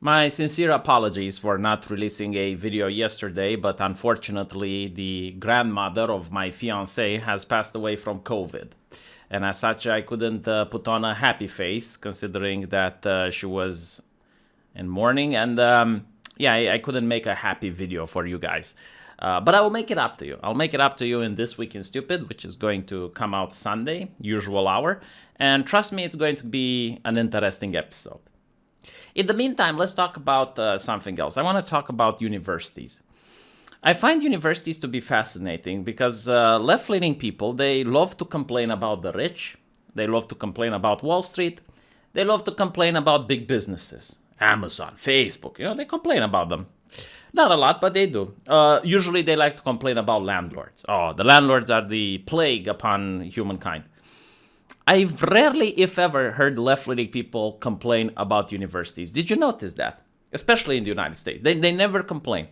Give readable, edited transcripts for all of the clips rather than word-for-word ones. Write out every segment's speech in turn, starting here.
My sincere apologies for not releasing a video yesterday, but unfortunately, the grandmother of my fiance has passed away from COVID. And as such, I couldn't put on a happy face considering that she was in mourning. And yeah, I couldn't make a happy video for you guys. But I will make it up to you. I'll make it up to you in This Week in Stupid, which is going to come out Sunday, usual hour. And trust me, it's going to be an interesting episode. In the meantime, let's talk about something else. I want to talk about universities. I find universities to be fascinating because left-leaning people, they love to complain about the rich. They love to complain about Wall Street. They love to complain about big businesses. Amazon, Facebook, they complain about them. Not a lot, but they do. Usually they like to complain about landlords. Oh, the landlords are the plague upon humankind. I've rarely, if ever, heard left-leaning people complain about universities. Did you notice that? Especially in the United States. They never complain.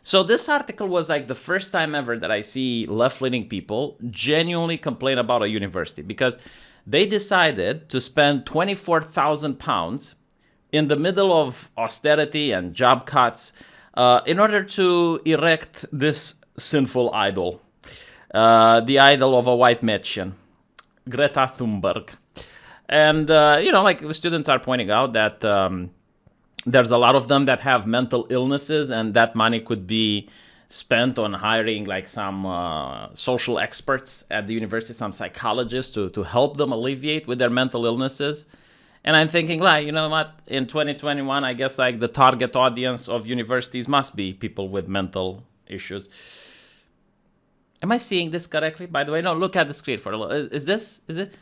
So this article was like the first time ever that I see left-leaning people genuinely complain about a university because they decided to spend £24,000 in the middle of austerity and job cuts in order to erect this sinful idol, the idol of a white Mädchen. Greta Thunberg. And, like the students are pointing out that there's a lot of them that have mental illnesses and that money could be spent on hiring like some social experts at the university, some psychologists to help them alleviate with their mental illnesses. And I'm thinking, like, you know what, in 2021, I guess like the target audience of universities must be people with mental issues. Am I seeing this correctly? By the way, no, look at the screen for a little. Is it?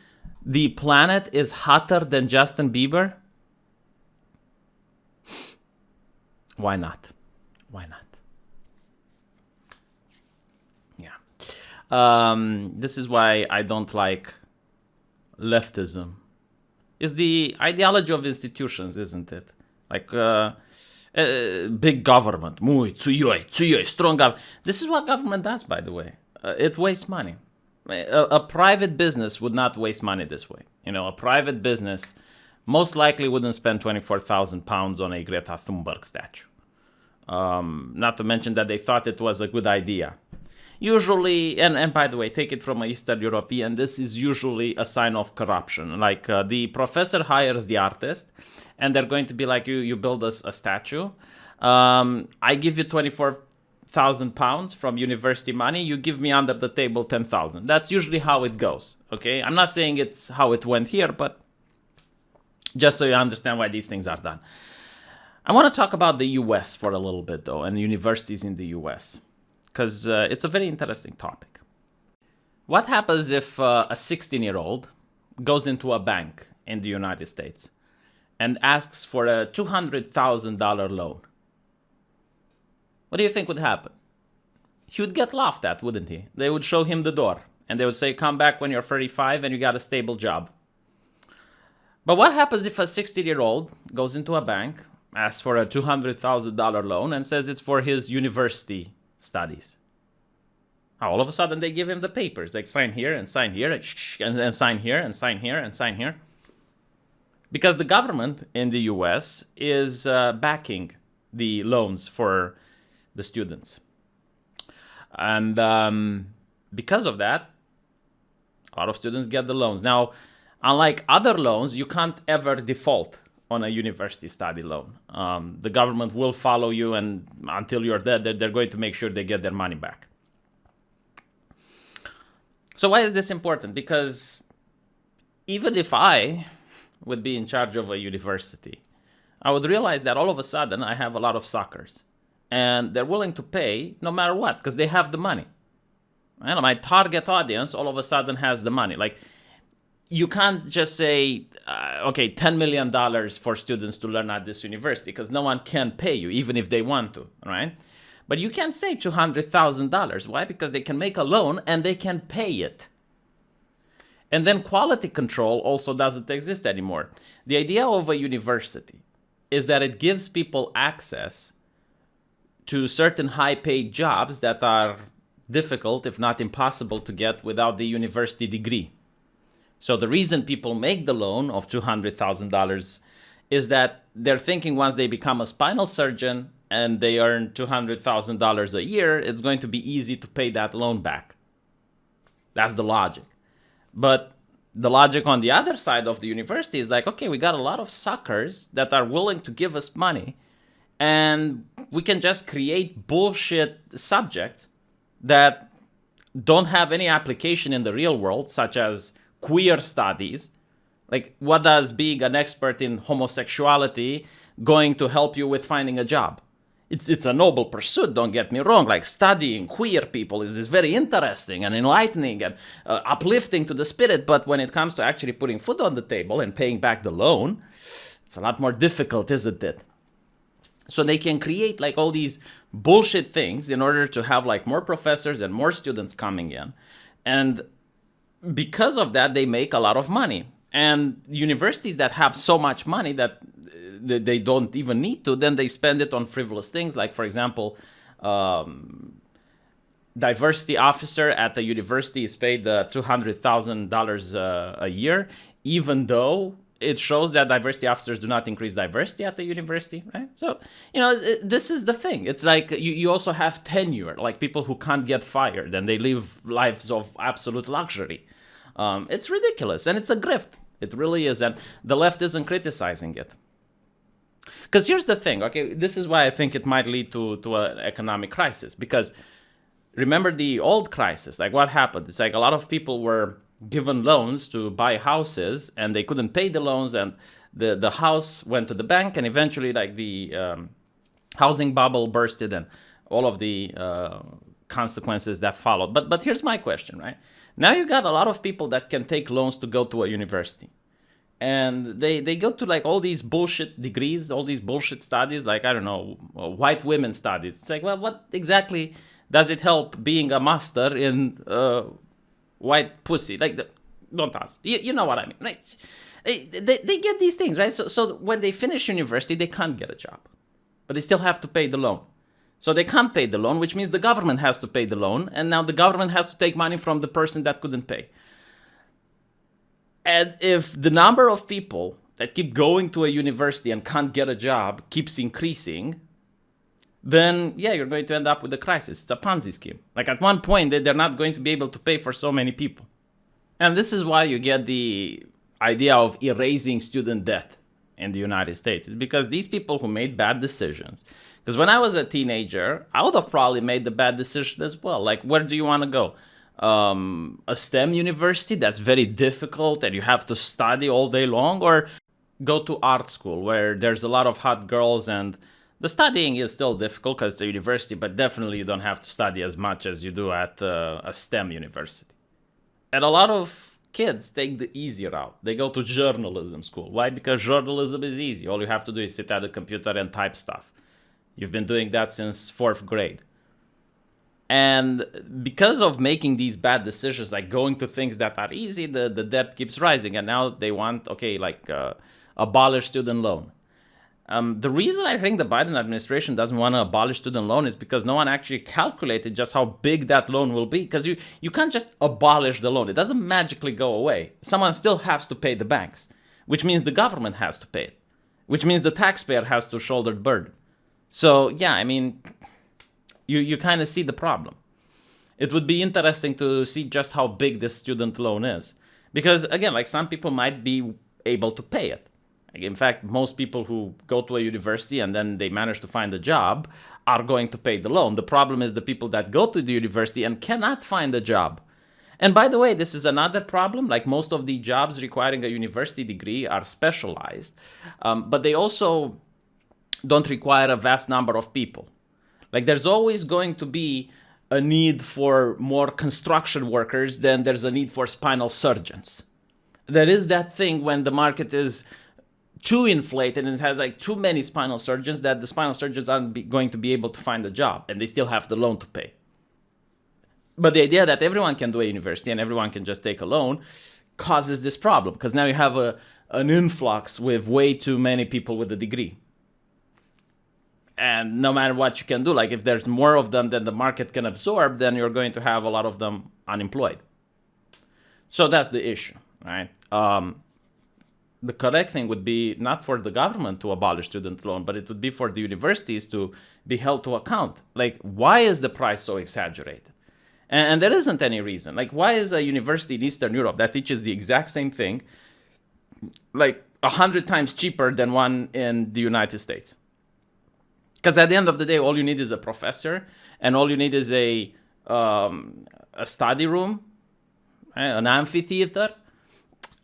The planet is hotter than Justin Bieber? Why not? Why not? Yeah. This is why I don't like leftism. It's the ideology of institutions, isn't it? Like big government. Muy, tsuyoi, strong government. This is what government does, by the way. It wastes money. A private business would not waste money this way. A private business most likely wouldn't spend £24,000 on a Greta Thunberg statue. Not to mention that they thought it was a good idea. Usually, and by the way, take it from an Eastern European, this is usually a sign of corruption. Like the professor hires the artist, and they're going to be like, you build us a statue. I give you £24,000 from university money, you give me under the table 10,000. That's usually how it goes, okay? I'm not saying it's how it went here, but just so you understand why these things are done. I want to talk about the US for a little bit, though, and universities in the US, because it's a very interesting topic. What happens if a 16-year-old goes into a bank in the United States and asks for a $200,000 loan? What do you think would happen? He would get laughed at, wouldn't he? They would show him the door, and they would say, come back when you're 35 and you got a stable job. But what happens if a 16-year-old goes into a bank, asks for a $200,000 loan, and says it's for his university studies? All of a sudden, they give him the papers. Like, sign here, and sign here, and sign here, and sign here, and sign here. Because the government in the US is backing the loans for the students. And because of that, a lot of students get the loans. Now, unlike other loans, you can't ever default on a university study loan. The government will follow you, and until you're dead, they're going to make sure they get their money back. So why is this important? Because even if I would be in charge of a university, I would realize that all of a sudden I have a lot of suckers. And they're willing to pay no matter what, because they have the money. I know my target audience all of a sudden has the money. Like, you can't just say, okay, $10 million for students to learn at this university, because no one can pay you, even if they want to, right? But you can't say $200,000. Why? Because they can make a loan and they can pay it. And then quality control also doesn't exist anymore. The idea of a university is that it gives people access to certain high-paid jobs that are difficult, if not impossible, to get without the university degree. So the reason people make the loan of $200,000 is that they're thinking once they become a spinal surgeon and they earn $200,000 a year, it's going to be easy to pay that loan back. That's the logic. But the logic on the other side of the university is like, okay, we got a lot of suckers that are willing to give us money, and we can just create bullshit subjects that don't have any application in the real world, such as queer studies. Like, what does being an expert in homosexuality going to help you with finding a job? It's a noble pursuit, don't get me wrong. Like, studying queer people is very interesting and enlightening and uplifting to the spirit. But when it comes to actually putting food on the table and paying back the loan, it's a lot more difficult, isn't it? So they can create like all these bullshit things in order to have like more professors and more students coming in. And because of that, they make a lot of money. And universities that have so much money that they don't even need to, then they spend it on frivolous things. Like, for example, diversity officer at the university is paid $200,000 a year, even though it shows that diversity officers do not increase diversity at the university, right? So, this is the thing. It's like you also have tenure, like people who can't get fired and they live lives of absolute luxury. It's ridiculous, and it's a grift. It really is, and the left isn't criticizing it. Because here's the thing, okay? This is why I think it might lead to an economic crisis. Because remember the old crisis, like what happened? It's like a lot of people were given loans to buy houses, and they couldn't pay the loans, and the house went to the bank, and eventually like the housing bubble bursted, and all of the consequences that followed. But here's my question, right? Now you got a lot of people that can take loans to go to a university. And they go to like all these bullshit degrees, all these bullshit studies, like, I don't know, white women studies. It's like, well, what exactly does it help being a master in white pussy? Like, don't ask. You know what I mean, right? They get these things, right? So when they finish university, they can't get a job. But they still have to pay the loan. So they can't pay the loan, which means the government has to pay the loan. And now the government has to take money from the person that couldn't pay. And if the number of people that keep going to a university and can't get a job keeps increasing, then yeah, you're going to end up with a crisis. It's a Ponzi scheme. Like, at one point, they're not going to be able to pay for so many people. And this is why you get the idea of erasing student debt in the United States. It's because these people who made bad decisions. Because when I was a teenager, I would have probably made the bad decision as well. Like, where do you want to go? A STEM university that's very difficult and you have to study all day long, or go to art school where there's a lot of hot girls and the studying is still difficult because it's a university, but definitely you don't have to study as much as you do at a STEM university. And a lot of kids take the easy route. They go to journalism school. Why? Because journalism is easy. All you have to do is sit at a computer and type stuff. You've been doing that since 4th grade. And because of making these bad decisions, like going to things that are easy, the debt keeps rising. And now they want, abolish student loan. The reason I think the Biden administration doesn't want to abolish student loan is because no one actually calculated just how big that loan will be. Because you can't just abolish the loan. It doesn't magically go away. Someone still has to pay the banks, which means the government has to pay it, which means the taxpayer has to shoulder the burden. So, yeah, I mean, you kind of see the problem. It would be interesting to see just how big this student loan is. Because, again, like, some people might be able to pay it. Like, in fact, most people who go to a university and then they manage to find a job are going to pay the loan. The problem is the people that go to the university and cannot find a job. And by the way, this is another problem. Like, most of the jobs requiring a university degree are specialized, but they also don't require a vast number of people. Like, there's always going to be a need for more construction workers than there's a need for spinal surgeons. There is that thing when the market is too inflated and it has like too many spinal surgeons that the spinal surgeons aren't going to be able to find a job and they still have the loan to pay. But the idea that everyone can do a university and everyone can just take a loan causes this problem, because now you have an influx with way too many people with a degree. And no matter what you can do, like if there's more of them than the market can absorb, then you're going to have a lot of them unemployed. So that's the issue, right? the correct thing would be not for the government to abolish student loan, but it would be for the universities to be held to account. Like, why is the price so exaggerated? And there isn't any reason. Like, why is a university in Eastern Europe that teaches the exact same thing, like 100 times cheaper than one in the United States? Because at the end of the day, all you need is a professor, and all you need is a study room, an amphitheater,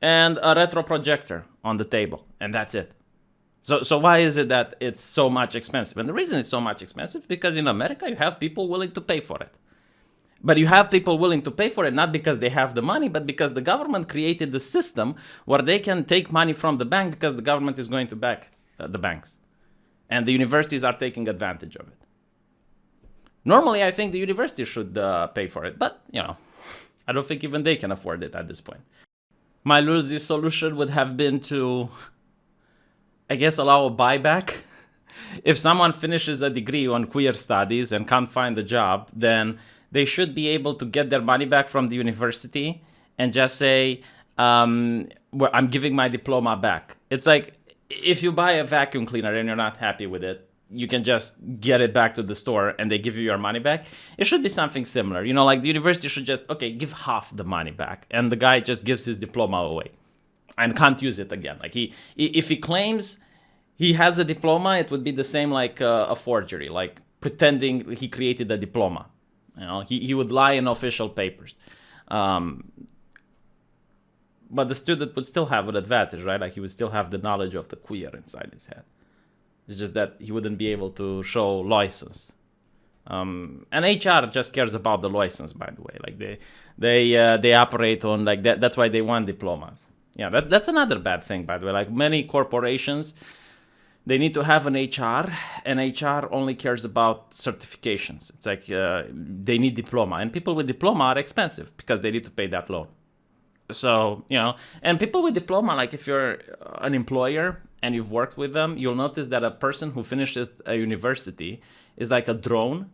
and a retro projector on the table, and that's it. So why is it that it's so much expensive? And the reason it's so much expensive because in America you have people willing to pay for it. But you have people willing to pay for it not because they have the money, but because the government created the system where they can take money from the bank because the government is going to back the banks. And the universities are taking advantage of it. Normally, I think the universities should pay for it, but, I don't think even they can afford it at this point. My loosey solution would have been to, I guess, allow a buyback. If someone finishes a degree on queer studies and can't find a job, then they should be able to get their money back from the university and just say, I'm giving my diploma back. It's like, if you buy a vacuum cleaner and you're not happy with it, you can just get it back to the store and they give you your money back. It should be something similar. Like the university should just, give half the money back. And the guy just gives his diploma away and can't use it again. Like if he claims he has a diploma, it would be the same like a forgery, like pretending he created a diploma. He would lie in official papers. But the student would still have an advantage, right? Like he would still have the knowledge of the queer inside his head. It's just that he wouldn't be able to show license. And HR just cares about the license, by the way. Like they operate on like that. That's why they want diplomas. Yeah, that's another bad thing, by the way. Like many corporations, they need to have an HR, and HR only cares about certifications. It's like they need diploma, and people with diploma are expensive because they need to pay that loan. So, and people with diploma, like if you're an employer and you've worked with them, you'll notice that a person who finishes a university is like a drone.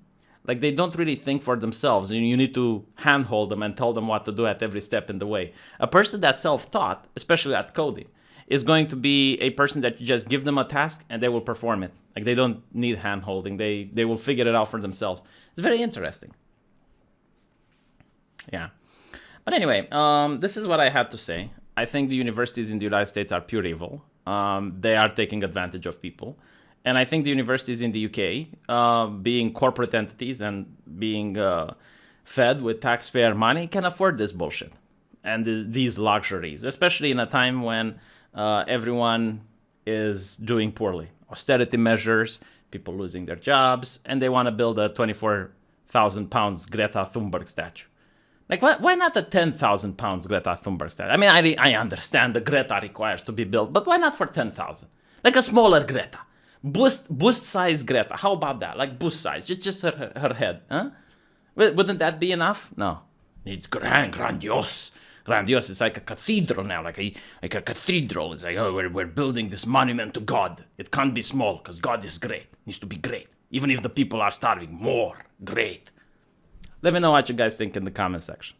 Like they don't really think for themselves. You need to handhold them and tell them what to do at every step in the way. A person that's self-taught, especially at coding, is going to be a person that you just give them a task and they will perform it. Like they don't need hand-holding. They will figure it out for themselves. It's very interesting. Yeah. But anyway, this is what I had to say. I think the universities in the United States are pure evil. They are taking advantage of people. And I think the universities in the UK, being corporate entities and being fed with taxpayer money, can afford this bullshit and these luxuries, especially in a time when everyone is doing poorly. Austerity measures, people losing their jobs, and they want to build a 24,000 pounds Greta Thunberg statue. Like, why not a 10,000 pounds Greta Thunberg statue? I mean, I understand the Greta requires to be built, but why not for 10,000? Like a smaller Greta. Boost size Greta. How about that? Like boost size. Just her head. Huh? Wouldn't that be enough? No. It's grandiose. Grandiose. It's like a cathedral now. Like a cathedral. It's like, oh, we're building this monument to God. It can't be small because God is great. It needs to be great. Even if the people are starving. More. Great. Let me know what you guys think in the comment section.